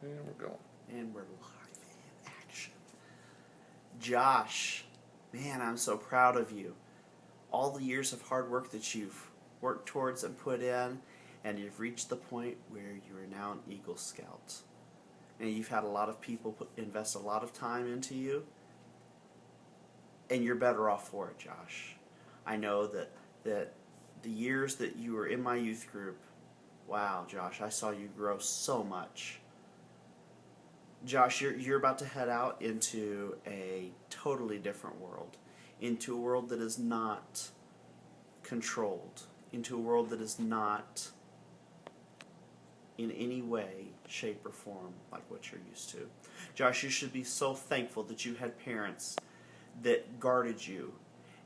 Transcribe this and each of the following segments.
And we're going. And we're live in action. Josh, man, I'm so proud of you. All the years of hard work that you've worked towards and put in, and you've reached the point where you are now an Eagle Scout. And you've had a lot of people invest a lot of time into you, and you're better off for it, Josh. I know that the years that you were in my youth group, wow, Josh, I saw you grow so much. Josh, you're about to head out into a totally different world, into a world that is not controlled, into a world that is not in any way, shape, or form like what you're used to. Josh, you should be so thankful that you had parents that guarded you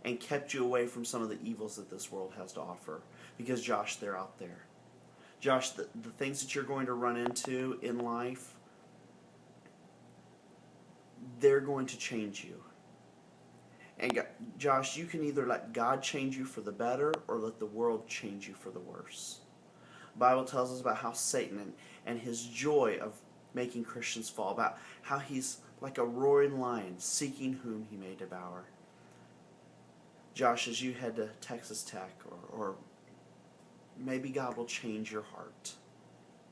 and kept you away from some of the evils that this world has to offer. Because, Josh, they're out there. Josh, the things that you're going to run into in life, they're going to change you. And Josh, you can either let God change you for the better or let the world change you for the worse. The Bible tells us about how Satan and his joy of making Christians fall, about how he's like a roaring lion seeking whom he may devour. Josh, as you head to Texas Tech, or maybe God will change your heart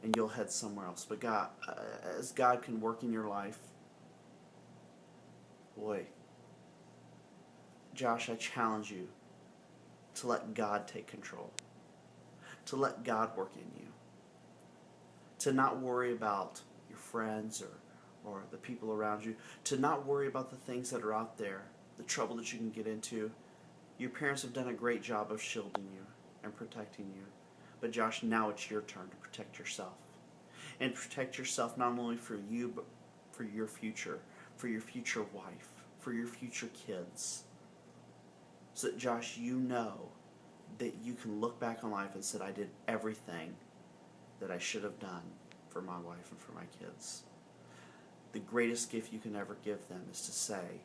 and you'll head somewhere else. But God, as God can work in your life, boy, Josh, I challenge you to let God take control, to let God work in you, to not worry about your friends or the people around you, to not worry about the things that are out there, the trouble that you can get into. Your parents have done a great job of shielding you and protecting you. But Josh, now it's your turn to protect yourself. And protect yourself not only for you, but for your future wife, for your future kids. So that, Josh, you know that you can look back on life and say, I did everything that I should have done for my wife and for my kids. The greatest gift you can ever give them is to say,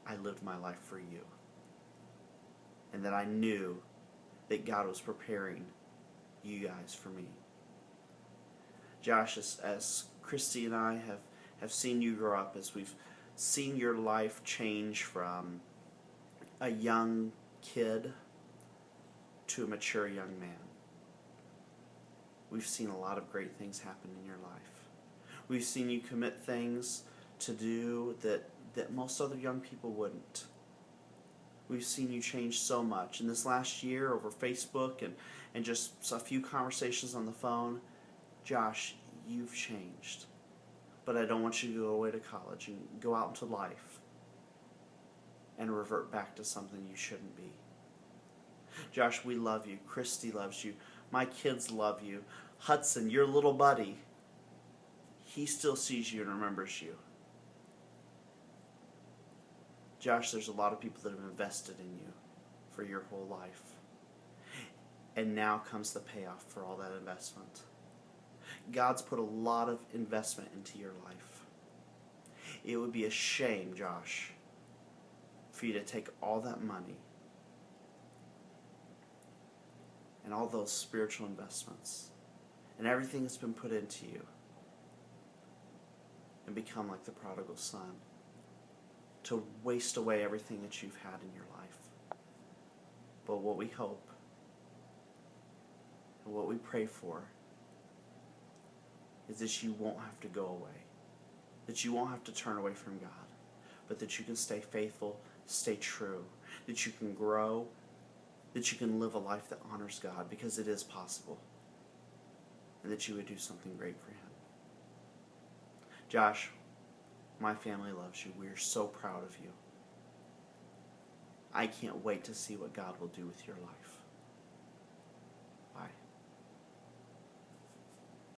I lived my life for you. And that I knew that God was preparing you guys for me. Josh, as Christy and I have seen you grow up, as we've seen your life change from a young kid to a mature young man, we've seen a lot of great things happen in your life. We've seen you commit things to do that most other young people wouldn't. We've seen you change so much. In this last year, over Facebook and just a few conversations on the phone, Josh, you've changed. But I don't want you to go away to college and go out into life and revert back to something you shouldn't be. Josh, we love you. Christy loves you. My kids love you. Hudson, your little buddy, he still sees you and remembers you. Josh, there's a lot of people that have invested in you for your whole life. And now comes the payoff for all that investment. God's put a lot of investment into your life. It would be a shame, Josh, for you to take all that money and all those spiritual investments and everything that's been put into you and become like the prodigal son, to waste away everything that you've had in your life. But what we hope and what we pray for is that you won't have to go away, that you won't have to turn away from God, but that you can stay faithful, stay true, that you can grow, that you can live a life that honors God, because it is possible, and that you would do something great for Him. Josh, my family loves you. We are so proud of you. I can't wait to see what God will do with your life.